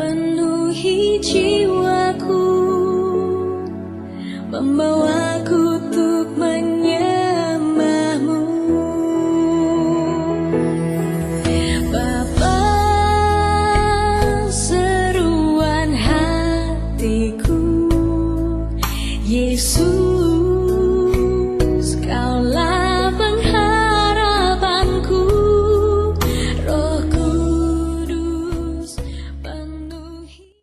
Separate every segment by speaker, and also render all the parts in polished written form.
Speaker 1: penuhi jiwaku, membawaku untuk menyembahmu. Bapa, seruan hatiku, Yesus, Kaulah pengharapanku, Roh Kudus penuhi.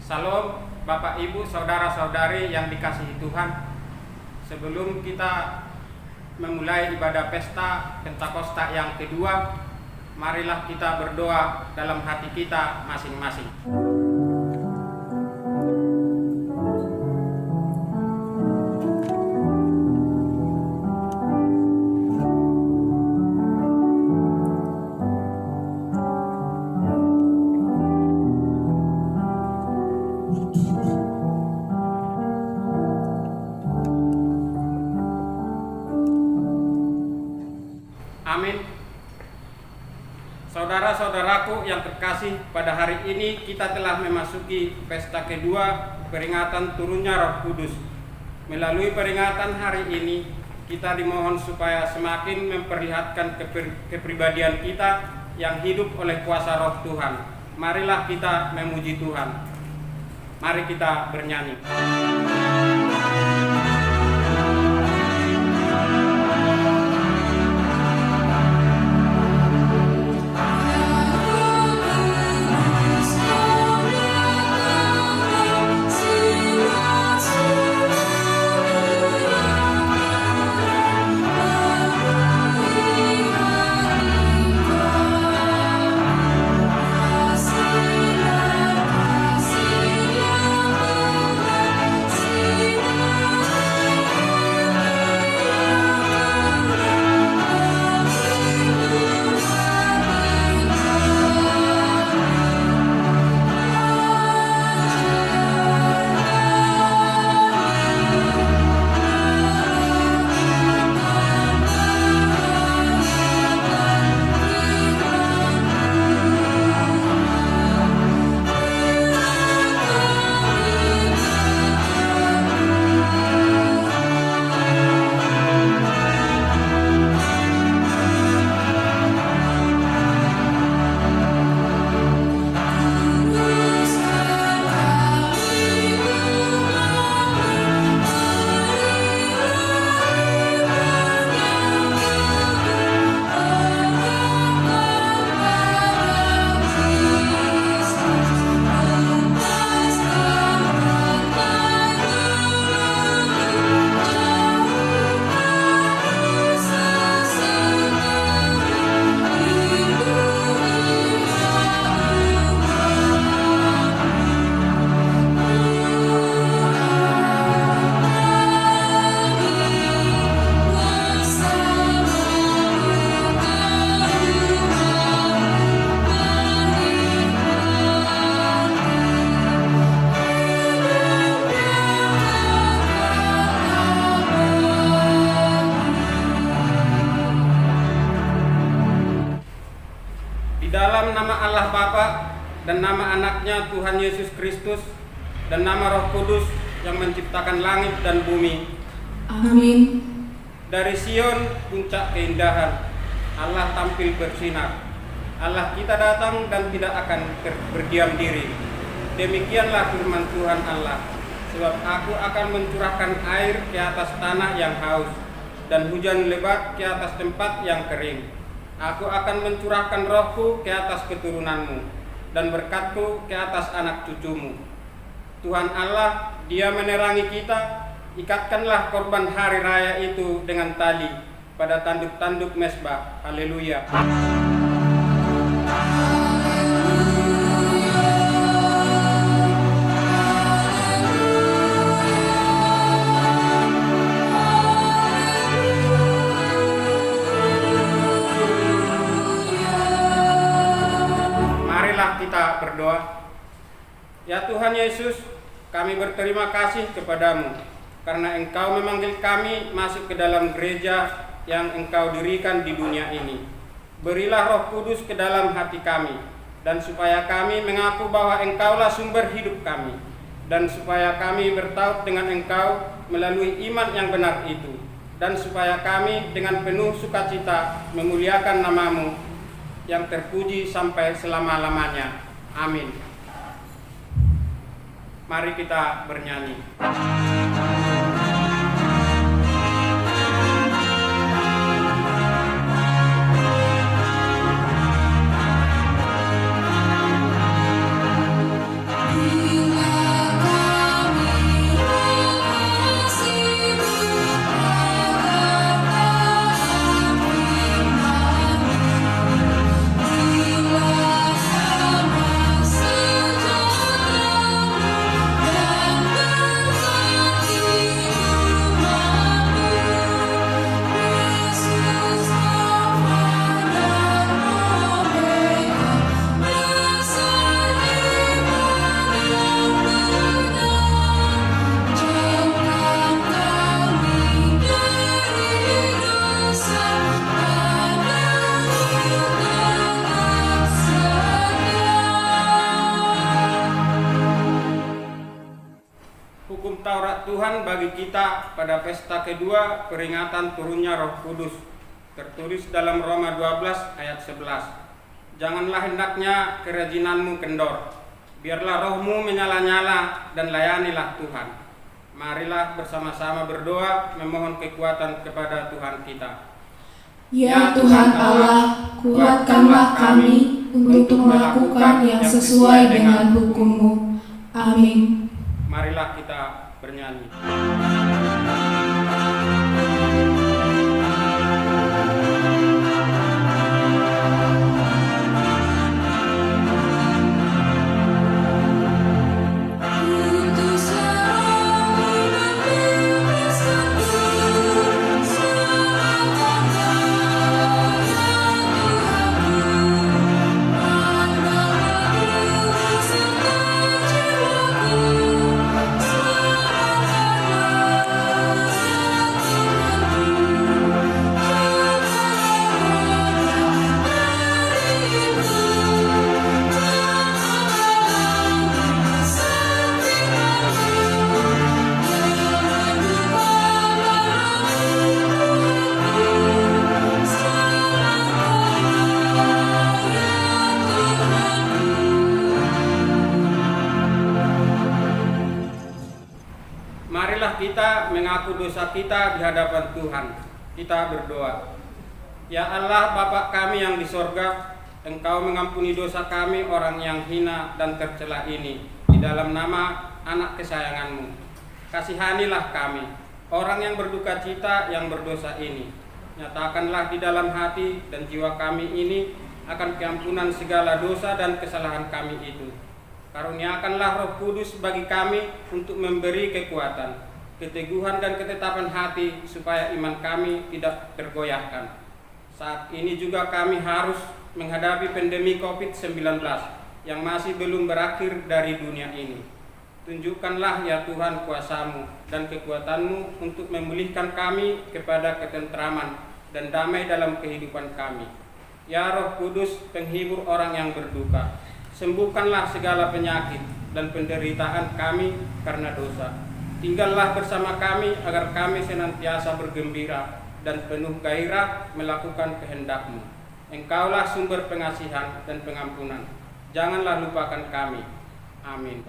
Speaker 2: Salam Bapak Ibu, saudara-saudari yang dikasihi Tuhan. Sebelum kita memulai ibadah pesta Pentakosta yang kedua, marilah kita berdoa dalam hati kita masing-masing. Amin. Saudara-saudaraku yang terkasih, pada hari ini kita telah memasuki pesta kedua peringatan turunnya Roh Kudus. Melalui peringatan hari ini, kita dimohon supaya semakin memperlihatkan kepribadian kita yang hidup oleh kuasa Roh Tuhan. Marilah kita memuji Tuhan. Mari kita bernyanyi. Dalam nama Allah Bapa dan nama anaknya Tuhan Yesus Kristus dan nama Roh Kudus yang menciptakan langit dan bumi.
Speaker 3: Amin.
Speaker 2: Dari Sion, puncak keindahan, Allah tampil bersinar. Allah kita datang dan tidak akan berdiam diri. Demikianlah firman Tuhan Allah. Sebab aku akan mencurahkan air ke atas tanah yang haus dan hujan lebat ke atas tempat yang kering. Aku akan mencurahkan rohku ke atas keturunanmu dan berkatku ke atas anak cucumu. Tuhan Allah, Dia menerangi kita. Ikatkanlah korban hari raya itu dengan tali pada tanduk-tanduk mezbah. Haleluya. Kita berdoa. Ya Tuhan Yesus, kami berterima kasih kepadamu karena Engkau memanggil kami masuk ke dalam gereja yang Engkau dirikan di dunia ini. Berilah Roh Kudus ke dalam hati kami, dan supaya kami mengaku bahwa Engkaulah sumber hidup kami, dan supaya kami bertaut dengan Engkau melalui iman yang benar itu, dan supaya kami dengan penuh sukacita memuliakan nama-Mu yang terpuji sampai selama-lamanya. Amin. Mari kita bernyanyi. Hukum Taurat Tuhan bagi kita pada pesta kedua peringatan turunnya Roh Kudus, tertulis dalam Roma 12 ayat 11. Janganlah hendaknya kerajinanmu kendor, biarlah rohmu menyala-nyala dan layanilah Tuhan. Marilah bersama-sama berdoa memohon kekuatan kepada Tuhan kita.
Speaker 3: Ya Tuhan Allah, kuatkanlah kami untuk melakukan yang sesuai dengan hukum-Mu. Amin.
Speaker 2: Marilah kita bernyanyi. Marilah kita mengaku dosa kita di hadapan Tuhan. Kita berdoa. Ya Allah, Bapa kami yang di sorga, Engkau mengampuni dosa kami orang yang hina dan tercela ini di dalam nama anak kesayangan-Mu. Kasihanilah kami, orang yang berduka cita yang berdosa ini. Nyatakanlah di dalam hati dan jiwa kami ini akan keampunan segala dosa dan kesalahan kami itu. Karuniakanlah Roh Kudus bagi kami untuk memberi kekuatan, keteguhan dan ketetapan hati supaya iman kami tidak tergoyahkan. Saat ini juga kami harus menghadapi pandemi COVID-19 yang masih belum berakhir dari dunia ini. Tunjukkanlah ya Tuhan kuasa-Mu dan kekuatan-Mu untuk memulihkan kami kepada ketentraman dan damai dalam kehidupan kami. Ya Roh Kudus, penghibur orang yang berduka, sembuhkanlah segala penyakit dan penderitaan kami karena dosa. Tinggallah bersama kami agar kami senantiasa bergembira dan penuh gairah melakukan kehendak-Mu. Engkaulah sumber pengasihan dan pengampunan. Janganlah lupakan kami. Amin.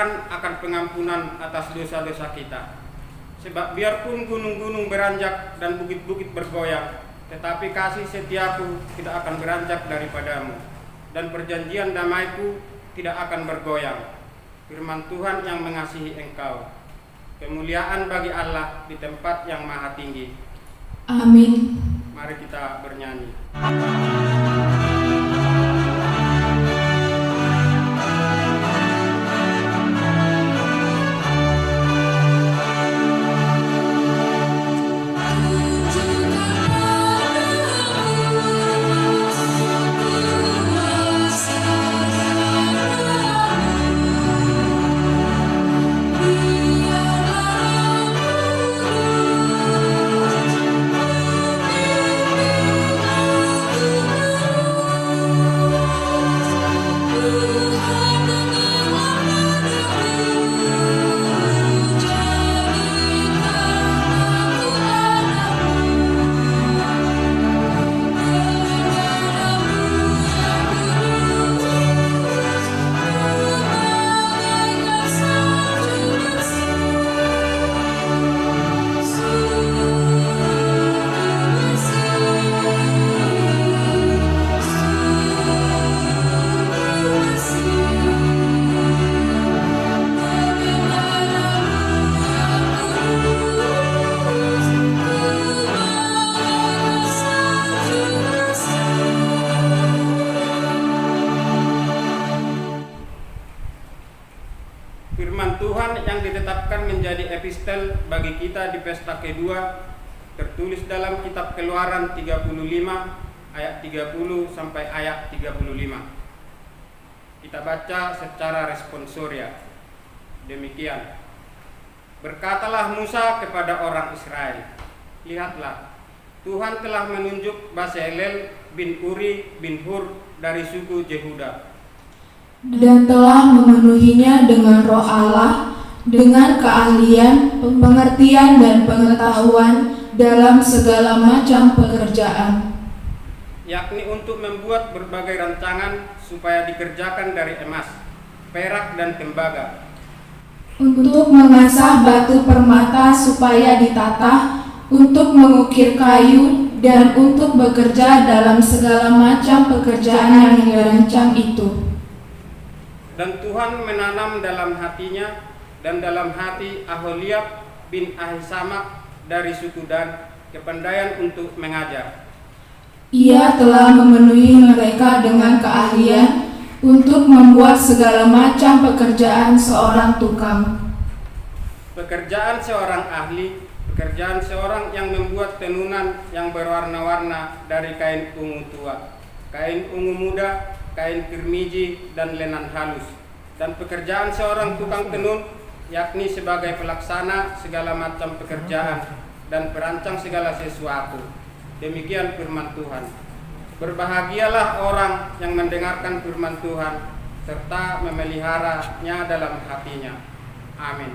Speaker 2: Tuhan akan pengampunan atas dosa-dosa kita. Sebab biarpun gunung-gunung beranjak dan bukit-bukit bergoyang, tetapi kasih setiaku tidak akan beranjak daripadamu, dan perjanjian damaiku tidak akan bergoyang. Firman Tuhan yang mengasihi engkau. Kemuliaan bagi Allah di tempat yang maha tinggi.
Speaker 3: Amin.
Speaker 2: Mari kita bernyanyi. Firman Tuhan yang ditetapkan menjadi epistel bagi kita di pesta kedua tertulis dalam kitab Keluaran 35 ayat 30 sampai ayat 35. Kita baca secara responsoria. Demikian. Berkatalah Musa kepada orang Israel, lihatlah, Tuhan telah menunjuk Bezalel bin Uri bin Hur dari suku Yehuda,
Speaker 3: Dan telah memenuhinya dengan roh Allah, dengan keahlian, pengertian dan pengetahuan dalam segala macam pekerjaan,
Speaker 2: yakni untuk membuat berbagai rancangan supaya dikerjakan dari emas, perak dan tembaga,
Speaker 3: untuk mengasah batu permata supaya ditata, untuk mengukir kayu, dan untuk bekerja dalam segala macam pekerjaan yang dirancang itu.
Speaker 2: Dan Tuhan menanam dalam hatinya dan dalam hati Aholiab bin Ahisamak dari suku Dan kepandaian untuk mengajar.
Speaker 3: Ia telah memenuhi mereka dengan keahlian untuk membuat segala macam pekerjaan seorang tukang.
Speaker 2: Pekerjaan seorang ahli, pekerjaan seorang yang membuat tenunan yang berwarna-warna dari kain ungu tua, kain ungu muda, kain kirmiji dan lenan halus, dan pekerjaan seorang tukang tenun, yakni sebagai pelaksana segala macam pekerjaan dan perancang segala sesuatu. Demikian firman Tuhan. Berbahagialah orang yang mendengarkan firman Tuhan serta memeliharanya dalam hatinya. Amin.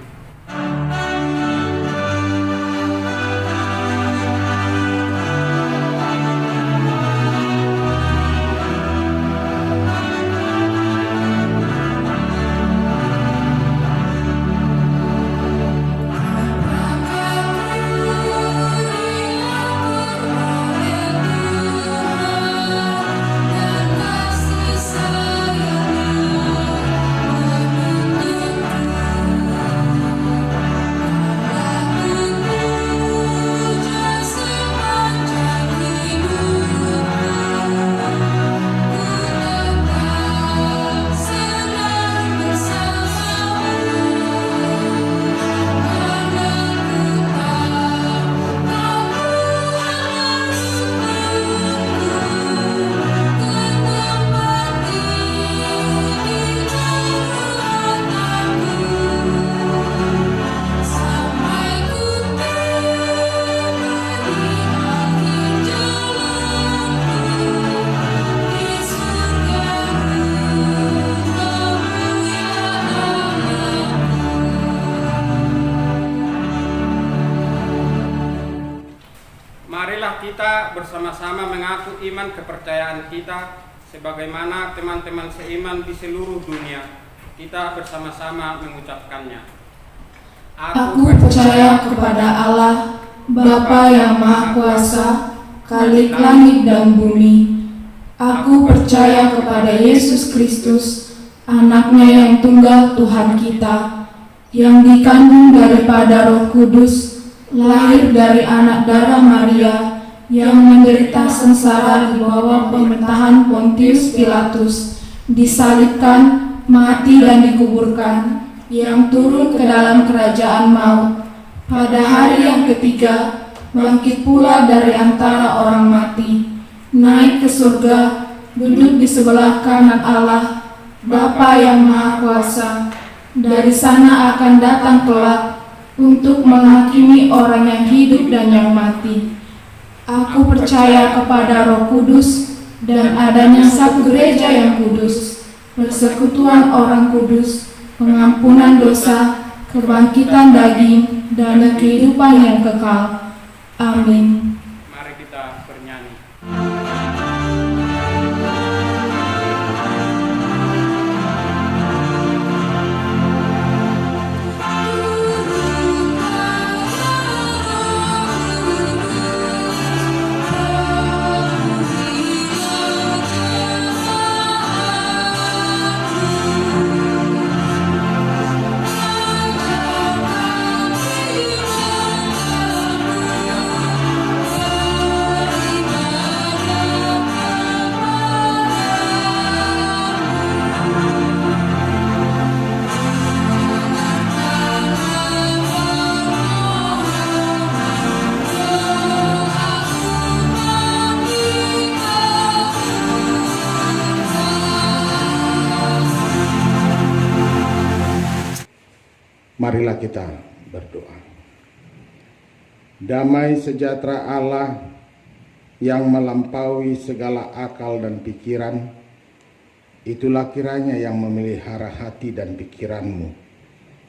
Speaker 2: Marilah kita bersama-sama mengaku iman kepercayaan kita sebagaimana teman-teman seiman di seluruh dunia. Kita bersama-sama mengucapkannya.
Speaker 3: Aku percaya kepada Allah, Bapa yang Maha Kuasa, Khalik langit dan bumi. Aku percaya kepada Yesus Kristus, Anaknya yang tunggal Tuhan kita, yang dikandung daripada Roh Kudus, lahir dari anak darah Maria, yang menderita sengsara di bawah pemerintahan Pontius Pilatus, disalibkan, mati dan dikuburkan, yang turun ke dalam kerajaan maut. Pada hari yang ketiga, bangkit pula dari antara orang mati, naik ke surga, duduk di sebelah kanan Allah, Bapa yang Maha Kuasa. Dari sana akan datang kelak untuk menghakimi orang yang hidup dan yang mati. Aku percaya kepada Roh Kudus dan adanya satu gereja yang kudus, persekutuan orang kudus, pengampunan dosa, kebangkitan daging, dan kehidupan yang kekal. Amin.
Speaker 2: Mari kita bernyanyi.
Speaker 4: Marilah kita berdoa. Damai sejahtera Allah yang melampaui segala akal dan pikiran, itulah kiranya yang memelihara hati dan pikiranmu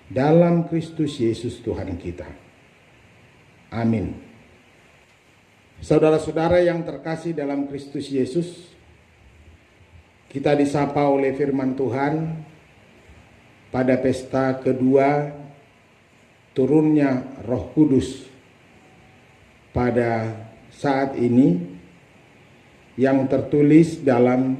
Speaker 4: dalam Kristus Yesus Tuhan kita. Amin. Saudara-saudara yang terkasih dalam Kristus Yesus, kita disapa oleh firman Tuhan pada pesta kedua turunnya Roh Kudus pada saat ini, yang tertulis dalam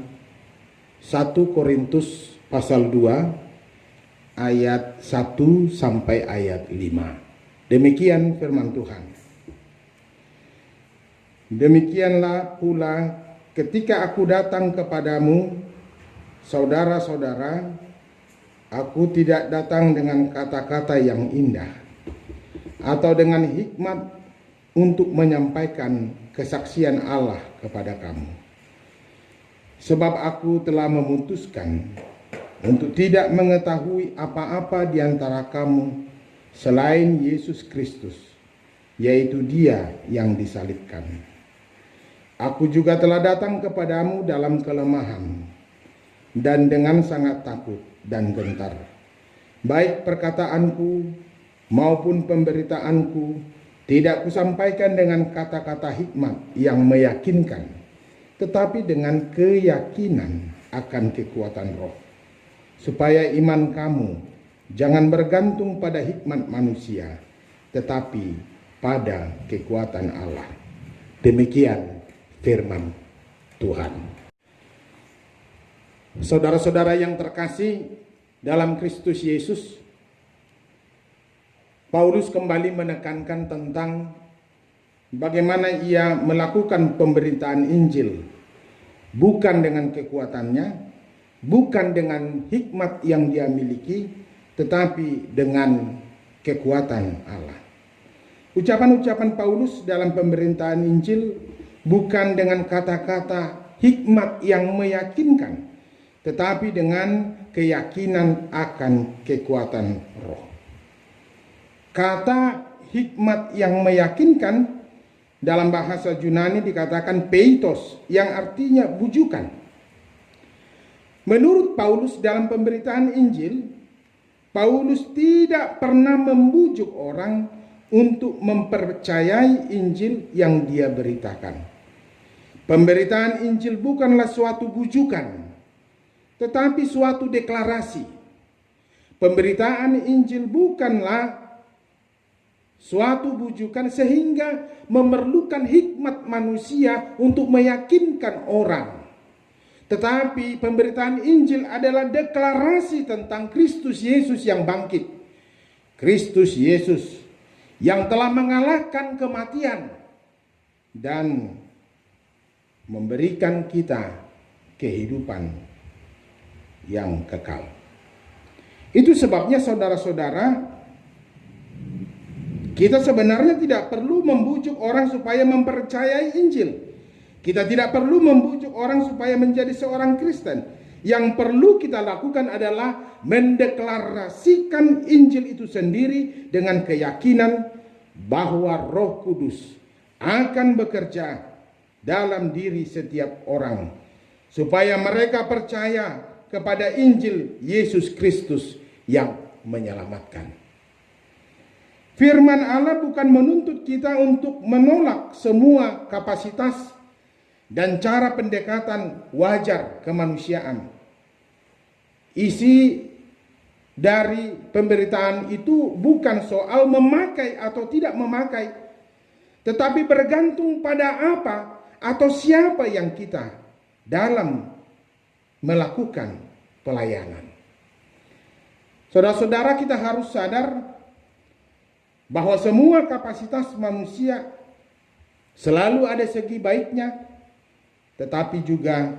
Speaker 4: 1 Korintus pasal 2 ayat 1 sampai ayat 5. Demikian firman Tuhan. Demikianlah pula ketika aku datang kepadamu, saudara-saudara, aku tidak datang dengan kata-kata yang indah atau dengan hikmat untuk menyampaikan kesaksian Allah kepada kamu. Sebab aku telah memutuskan untuk tidak mengetahui apa-apa di antara kamu selain Yesus Kristus, yaitu Dia yang disalibkan. Aku juga telah datang kepadamu dalam kelemahan dan dengan sangat takut dan gentar. Baik perkataanku maupun pemberitaanku tidak kusampaikan dengan kata-kata hikmat yang meyakinkan, tetapi dengan keyakinan akan kekuatan Roh, supaya iman kamu jangan bergantung pada hikmat manusia, tetapi pada kekuatan Allah. Demikian firman Tuhan. Saudara-saudara yang terkasih dalam Kristus Yesus, Paulus kembali menekankan tentang bagaimana ia melakukan pemberitaan Injil bukan dengan kekuatannya, bukan dengan hikmat yang dia miliki, tetapi dengan kekuatan Allah. Ucapan-ucapan Paulus dalam pemberitaan Injil bukan dengan kata-kata hikmat yang meyakinkan, tetapi dengan keyakinan akan kekuatan Roh. Kata hikmat yang meyakinkan dalam bahasa Yunani dikatakan peitos, yang artinya bujukan. Menurut Paulus dalam pemberitaan Injil, Paulus tidak pernah membujuk orang untuk mempercayai Injil yang dia beritakan. Pemberitaan Injil bukanlah suatu bujukan, tetapi suatu deklarasi pemberitaan Injil bukanlah suatu bujukan sehingga memerlukan hikmat manusia untuk meyakinkan orang. Tetapi pemberitaan Injil adalah deklarasi tentang Kristus Yesus yang bangkit. Kristus Yesus yang telah mengalahkan kematian dan memberikan kita kehidupan yang kekal. Itu sebabnya saudara-saudara, kita sebenarnya tidak perlu membujuk orang supaya mempercayai Injil. Kita tidak perlu membujuk orang supaya menjadi seorang Kristen. Yang perlu kita lakukan adalah mendeklarasikan Injil itu sendiri dengan keyakinan bahwa Roh Kudus akan bekerja dalam diri setiap orang supaya mereka percaya kepada Injil Yesus Kristus yang menyelamatkan. Firman Allah bukan menuntut kita untuk menolak semua kapasitas dan cara pendekatan wajar kemanusiaan. Isi dari pemberitaan itu bukan soal memakai atau tidak memakai, tetapi bergantung pada apa atau siapa yang kita dalam melakukan pelayanan. Saudara-saudara, kita harus sadar bahwa semua kapasitas manusia selalu ada segi baiknya, tetapi juga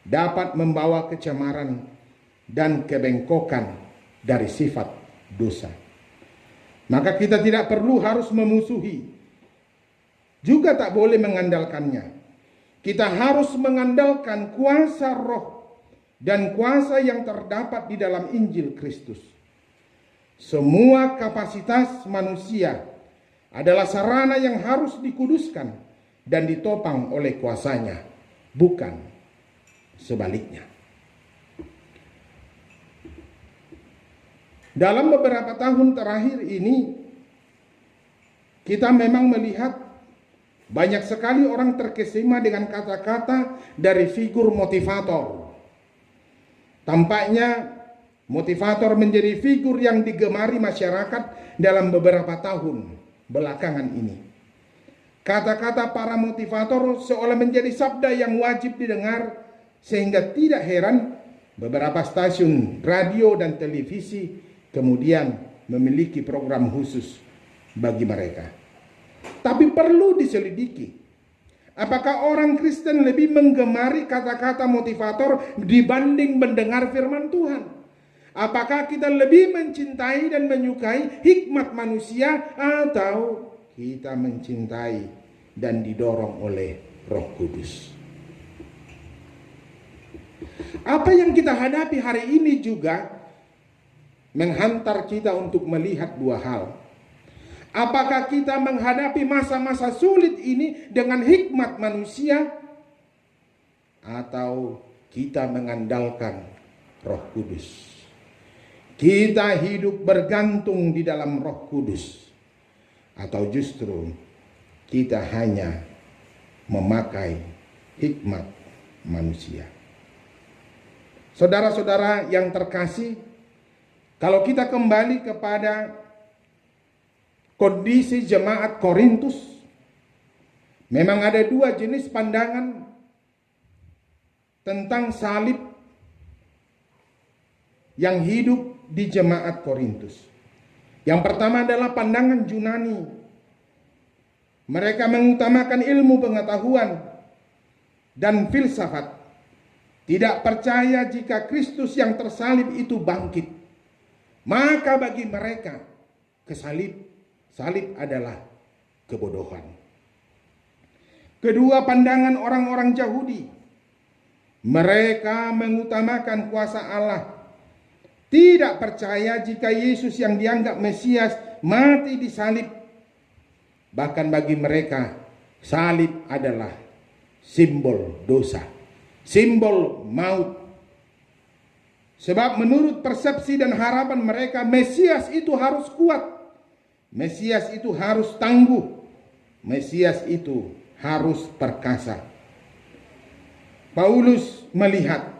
Speaker 4: dapat membawa kecemaran dan kebengkokan dari sifat dosa. Maka kita tidak perlu harus memusuhi, juga tak boleh mengandalkannya. Kita harus mengandalkan kuasa Roh dan kuasa yang terdapat di dalam Injil Kristus. Semua kapasitas manusia adalah sarana yang harus dikuduskan dan ditopang oleh kuasanya, bukan sebaliknya. Dalam beberapa tahun terakhir ini, kita memang melihat banyak sekali orang terkesima dengan kata-kata dari figur motivator. Tampaknya motivator menjadi figur yang digemari masyarakat dalam beberapa tahun belakangan ini. Kata-kata para motivator seolah menjadi sabda yang wajib didengar, sehingga tidak heran beberapa stasiun radio dan televisi kemudian memiliki program khusus bagi mereka. Tapi perlu diselidiki, apakah orang Kristen lebih menggemari kata-kata motivator dibanding mendengar firman Tuhan? Apakah kita lebih mencintai dan menyukai hikmat manusia, atau kita mencintai dan didorong oleh Roh Kudus? Apa yang kita hadapi hari ini juga menghantar kita untuk melihat dua hal. Apakah kita menghadapi masa-masa sulit ini dengan hikmat manusia, atau kita mengandalkan Roh Kudus? Kita hidup bergantung di dalam Roh Kudus, atau justru kita hanya memakai hikmat manusia? Saudara-saudara yang terkasih, kalau kita kembali kepada kondisi jemaat Korintus, memang ada dua jenis pandangan tentang salib yang hidup di jemaat Korintus. Yang pertama adalah pandangan Yunani. Mereka mengutamakan ilmu pengetahuan dan filsafat. Tidak percaya jika Kristus yang tersalib itu bangkit. Maka bagi mereka salib adalah kebodohan. Kedua, pandangan orang-orang Yahudi. Mereka mengutamakan kuasa Allah. Tidak percaya jika Yesus yang dianggap Mesias mati disalib. Bahkan bagi mereka salib adalah simbol dosa, simbol maut. Sebab menurut persepsi dan harapan mereka, Mesias itu harus kuat, Mesias itu harus tangguh, Mesias itu harus perkasa. Paulus melihat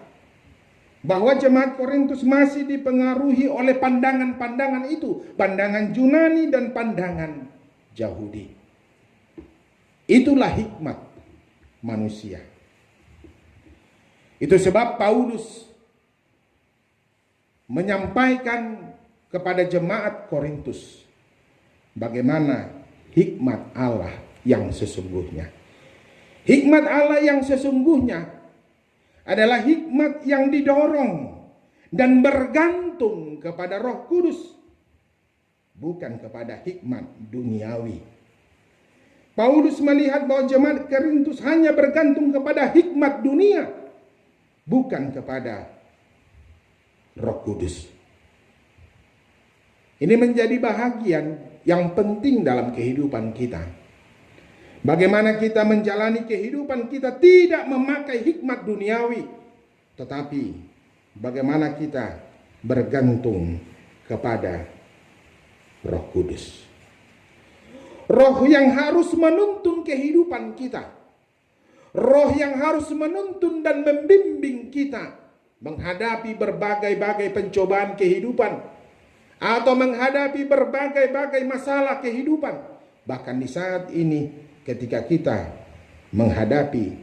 Speaker 4: bahwa jemaat Korintus masih dipengaruhi oleh pandangan-pandangan itu, pandangan Yunani dan pandangan Yahudi. Itulah hikmat manusia. Itu sebab Paulus menyampaikan kepada jemaat Korintus bagaimana hikmat Allah yang sesungguhnya. Hikmat Allah yang sesungguhnya adalah hikmat yang didorong dan bergantung kepada Roh Kudus, bukan kepada hikmat duniawi. Paulus melihat bahwa jemaat Korintus hanya bergantung kepada hikmat dunia, bukan kepada Roh Kudus. Ini menjadi bahagian yang penting dalam kehidupan kita. Bagaimana kita menjalani kehidupan kita tidak memakai hikmat duniawi, tetapi bagaimana kita bergantung kepada Roh Kudus. Roh yang harus menuntun kehidupan kita. Roh yang harus menuntun dan membimbing kita menghadapi berbagai-bagai pencobaan kehidupan atau menghadapi berbagai-bagai masalah kehidupan. Bahkan di saat ini ketika kita menghadapi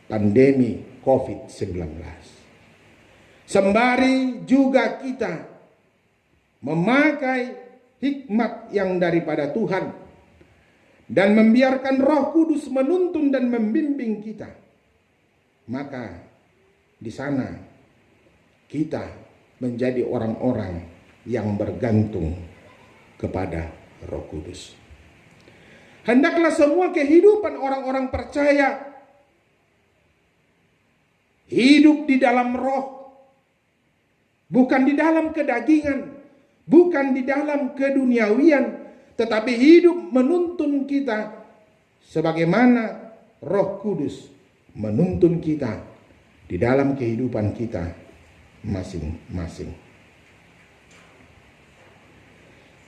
Speaker 4: pandemi COVID-19. Sembari juga kita memakai hikmat yang daripada Tuhan dan membiarkan Roh Kudus menuntun dan membimbing kita, maka di sana kita menjadi orang-orang yang bergantung kepada Roh Kudus. Hendaklah semua kehidupan orang-orang percaya hidup di dalam roh, bukan di dalam kedagingan, bukan di dalam keduniawian, tetapi hidup menuntun kita sebagaimana Roh Kudus menuntun kita di dalam kehidupan kita masing-masing.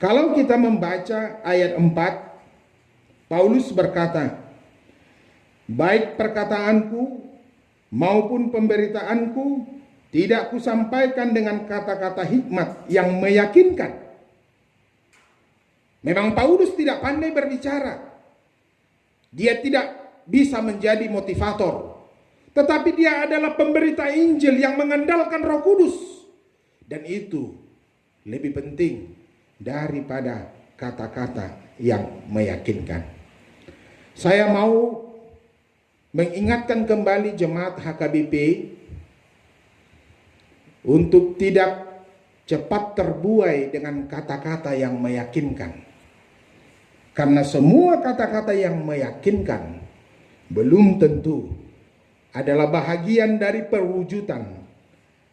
Speaker 4: Kalau kita membaca ayat 4, Paulus berkata, baik perkataanku maupun pemberitaanku tidak kusampaikan dengan kata-kata hikmat yang meyakinkan. Memang Paulus tidak pandai berbicara. Dia tidak bisa menjadi motivator. Tetapi dia adalah pemberita Injil yang mengandalkan Roh Kudus. Dan itu lebih penting daripada kata-kata yang meyakinkan. Saya mau mengingatkan kembali jemaat HKBP untuk tidak cepat terbuai dengan kata-kata yang meyakinkan. Karena semua kata-kata yang meyakinkan belum tentu adalah bahagian dari perwujudan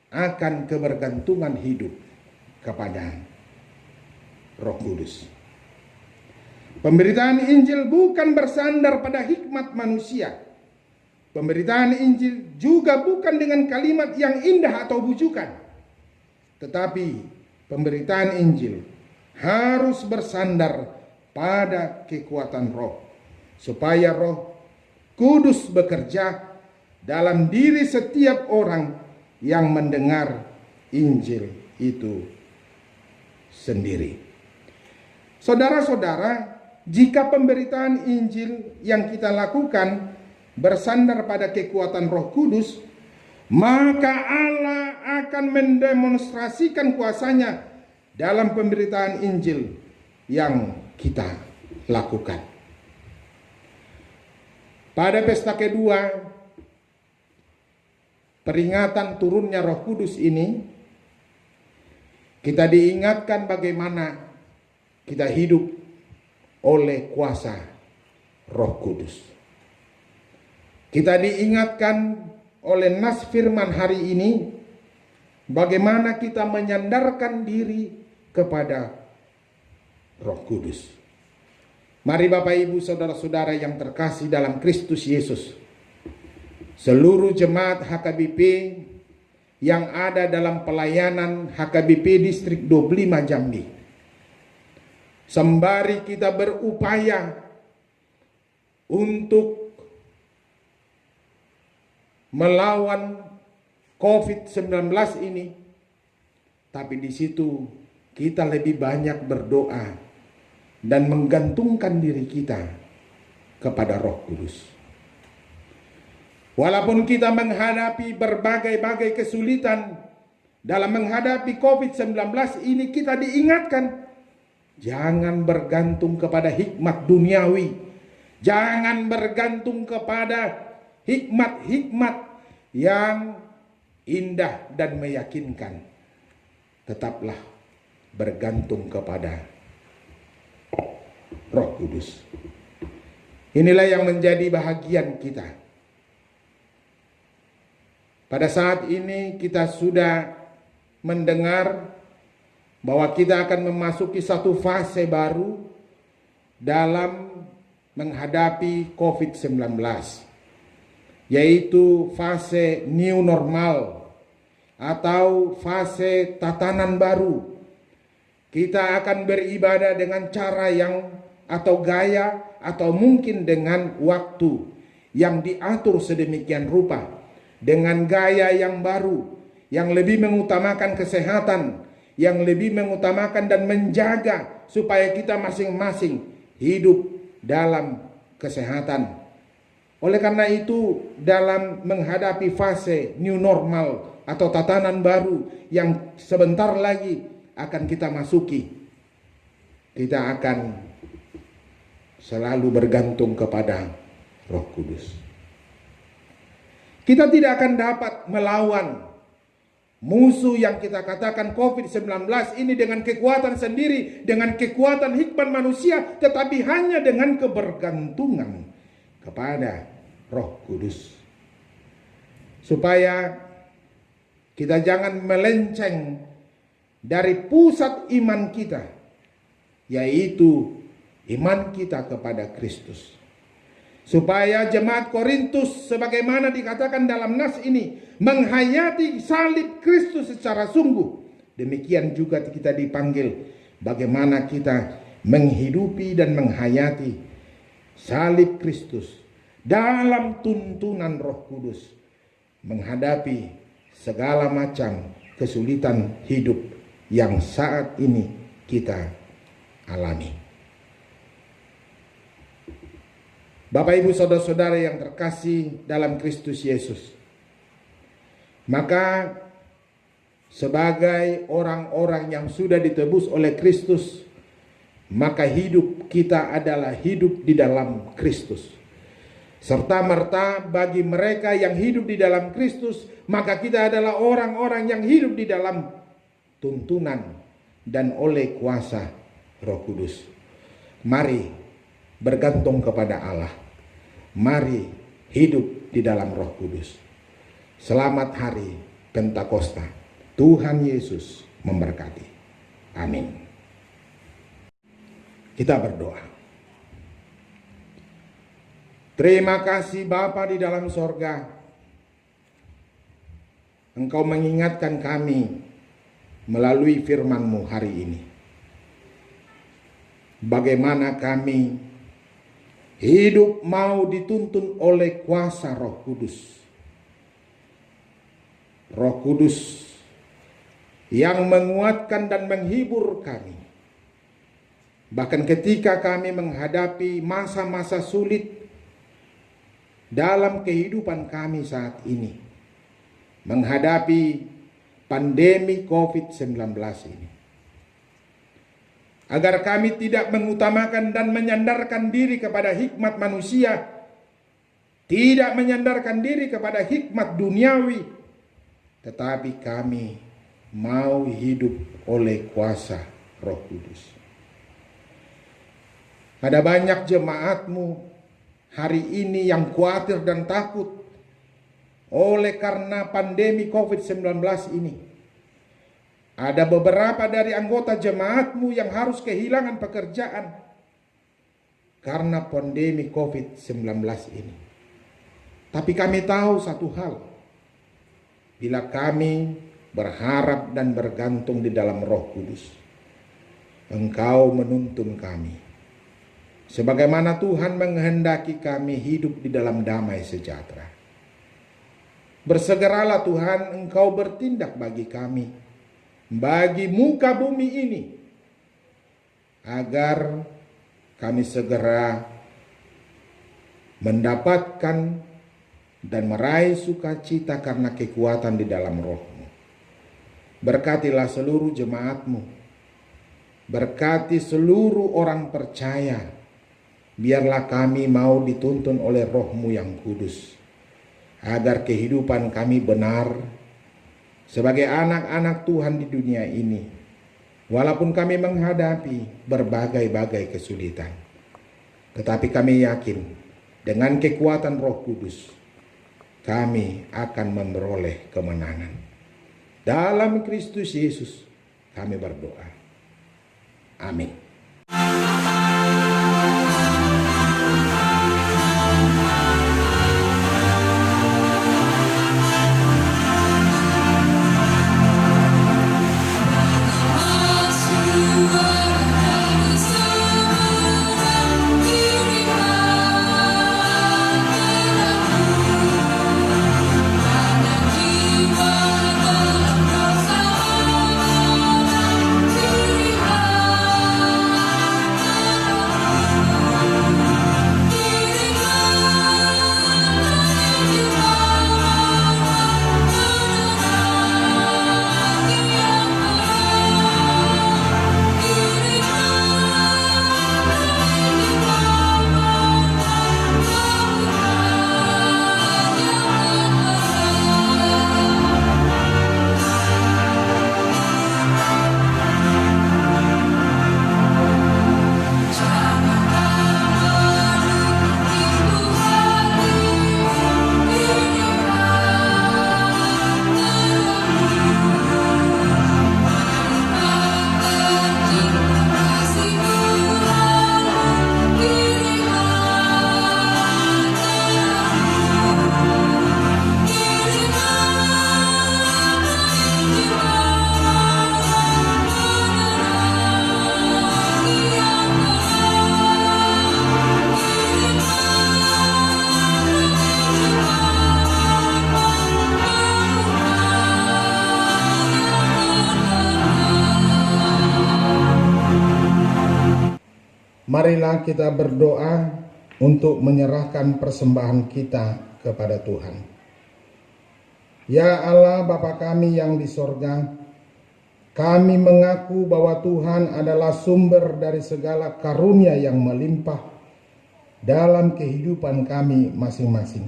Speaker 4: akan kebergantungan hidup kepada Roh Kudus. Pemberitaan Injil bukan bersandar pada hikmat manusia. Pemberitaan Injil juga bukan dengan kalimat yang indah atau bujukan. Tetapi pemberitaan Injil harus bersandar pada kekuatan Roh, supaya Roh Kudus bekerja dalam diri setiap orang yang mendengar Injil itu sendiri. Saudara-saudara, jika pemberitaan Injil yang kita lakukan bersandar pada kekuatan Roh Kudus, maka Allah akan mendemonstrasikan kuasanya dalam pemberitaan Injil yang kita lakukan. Pada pesta kedua, peringatan turunnya Roh Kudus ini, kita diingatkan bagaimana kita hidup oleh kuasa Roh Kudus. Kita diingatkan oleh nas firman hari ini bagaimana kita menyandarkan diri kepada Roh Kudus. Mari Bapak Ibu saudara-saudara yang terkasih dalam Kristus Yesus, seluruh jemaat HKBP yang ada dalam pelayanan HKBP Distrik 25 Jambi, sembari kita berupaya untuk melawan COVID-19 ini, tapi di situ kita lebih banyak berdoa dan menggantungkan diri kita kepada Roh Kudus. Walaupun kita menghadapi berbagai-bagai kesulitan dalam menghadapi COVID-19 ini, kita diingatkan jangan bergantung kepada hikmat duniawi, jangan bergantung kepada hikmat-hikmat yang indah dan meyakinkan. Tetaplah bergantung kepada Roh Kudus. Inilah yang menjadi bahagian kita. Pada saat ini kita sudah mendengar bahwa kita akan memasuki satu fase baru dalam menghadapi COVID-19, yaitu fase new normal atau fase tatanan baru. Kita akan beribadah dengan cara yang atau gaya atau mungkin dengan waktu yang diatur sedemikian rupa, dengan gaya yang baru yang lebih mengutamakan kesehatan, yang lebih mengutamakan dan menjaga supaya kita masing-masing hidup dalam kesehatan. Oleh karena itu, dalam menghadapi fase new normal atau tatanan baru yang sebentar lagi akan kita masuki, kita akan selalu bergantung kepada Roh Kudus. Kita tidak akan dapat melawan musuh yang kita katakan COVID-19 ini dengan kekuatan sendiri, dengan kekuatan hikmat manusia, tetapi hanya dengan kebergantungan kepada Roh Kudus. Supaya kita jangan melenceng dari pusat iman kita, yaitu iman kita kepada Kristus. Supaya jemaat Korintus sebagaimana dikatakan dalam nas ini menghayati salib Kristus secara sungguh. Demikian juga kita dipanggil bagaimana kita menghidupi dan menghayati salib Kristus dalam tuntunan Roh Kudus, menghadapi segala macam kesulitan hidup yang saat ini kita alami. Bapak Ibu saudara-saudara yang terkasih dalam Kristus Yesus, maka sebagai orang-orang yang sudah ditebus oleh Kristus, maka hidup kita adalah hidup di dalam Kristus. Serta merta bagi mereka yang hidup di dalam Kristus, maka kita adalah orang-orang yang hidup di dalam tuntunan dan oleh kuasa Roh Kudus. Mari bergantung kepada Allah. Mari hidup di dalam Roh Kudus. Selamat hari Pentakosta. Tuhan Yesus memberkati. Amin. Kita berdoa. Terima kasih Bapa di dalam sorga. Engkau mengingatkan kami melalui firman-Mu hari ini. Bagaimana kami hidup mau dituntun oleh kuasa Roh Kudus. Roh Kudus yang menguatkan dan menghibur kami. Bahkan ketika kami menghadapi masa-masa sulit dalam kehidupan kami saat ini, menghadapi pandemi COVID-19 ini, agar kami tidak mengutamakan dan menyandarkan diri kepada hikmat manusia, tidak menyandarkan diri kepada hikmat duniawi, tetapi kami mau hidup oleh kuasa Roh Kudus. Ada banyak jemaat-Mu hari ini yang khawatir dan takut oleh karena pandemi COVID-19 ini. Ada beberapa dari anggota jemaat-Mu yang harus kehilangan pekerjaan karena pandemi COVID-19 ini. Tapi kami tahu satu hal, bila kami berharap dan bergantung di dalam Roh Kudus, Engkau menuntun kami. Sebagaimana Tuhan menghendaki kami hidup di dalam damai sejahtera. Bersegeralah Tuhan, Engkau bertindak bagi kami, bagi muka bumi ini, agar kami segera mendapatkan dan meraih sukacita karena kekuatan di dalam Roh-Mu. Berkatilah seluruh jemaat-Mu, berkati seluruh orang percaya. Biarlah kami mau dituntun oleh Roh-Mu yang kudus, agar kehidupan kami benar sebagai anak-anak Tuhan di dunia ini, walaupun kami menghadapi berbagai-bagai kesulitan. Tetapi kami yakin dengan kekuatan Roh Kudus, kami akan memperoleh kemenangan. Dalam Kristus Yesus kami berdoa. Amin. Marilah kita berdoa untuk menyerahkan persembahan kita kepada Tuhan. Ya Allah Bapa kami yang di sorga, kami mengaku bahwa Tuhan adalah sumber dari segala karunia yang melimpah dalam kehidupan kami masing-masing.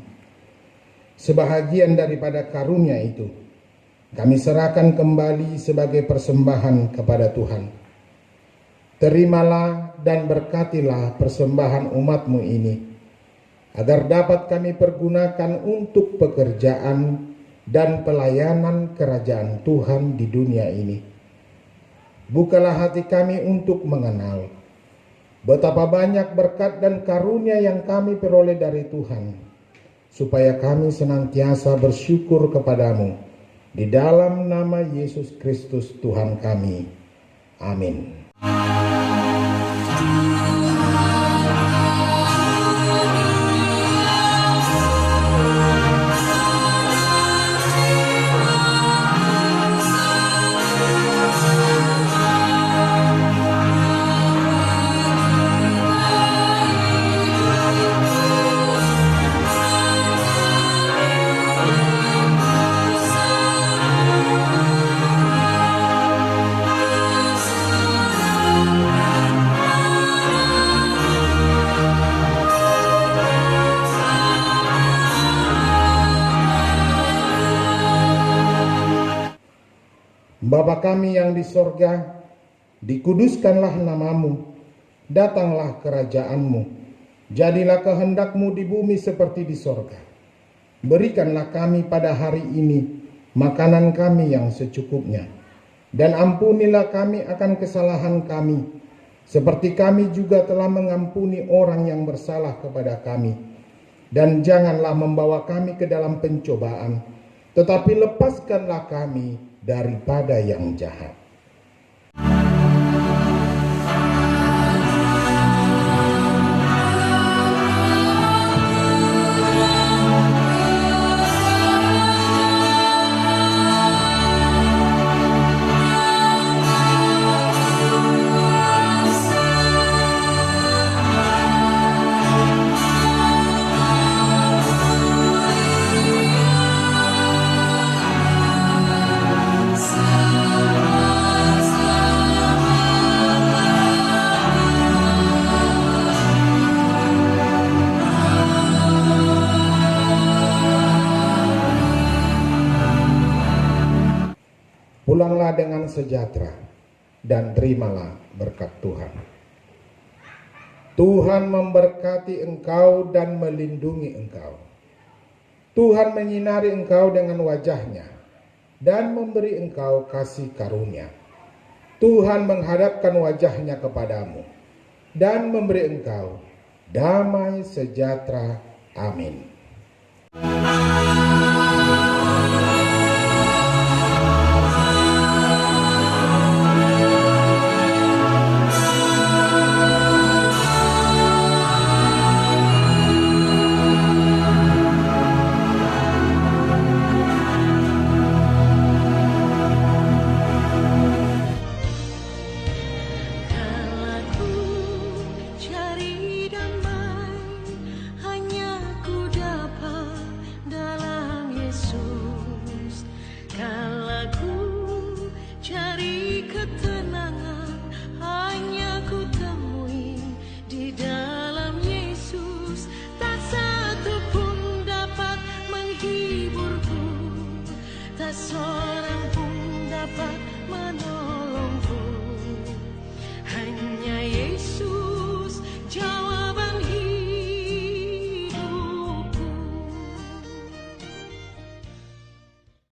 Speaker 4: Sebahagian daripada karunia itu, kami serahkan kembali sebagai persembahan kepada Tuhan. Terimalah dan berkatilah persembahan umat-Mu ini, agar dapat kami pergunakan untuk pekerjaan dan pelayanan kerajaan Tuhan di dunia ini. Bukalah hati kami untuk mengenal betapa banyak berkat dan karunia yang kami peroleh dari Tuhan, supaya kami senantiasa bersyukur kepadamu di dalam nama Yesus Kristus Tuhan kami. Amin. Bapa kami yang di sorga, dikuduskanlah namamu, datanglah kerajaanmu, jadilah kehendak-Mu di bumi seperti di sorga. Berikanlah kami pada hari ini makanan kami yang secukupnya, dan ampunilah kami akan kesalahan kami, seperti kami juga telah mengampuni orang yang bersalah kepada kami. Dan janganlah membawa kami ke dalam pencobaan, tetapi lepaskanlah kami daripada yang jahat. sejahtera dan terimalah berkat Tuhan. Tuhan memberkati engkau dan melindungi engkau. Tuhan menyinari engkau dengan wajah-Nya dan memberi engkau kasih karunia. Tuhan menghadapkan wajah-Nya kepadamu dan memberi engkau damai sejahtera. Amin.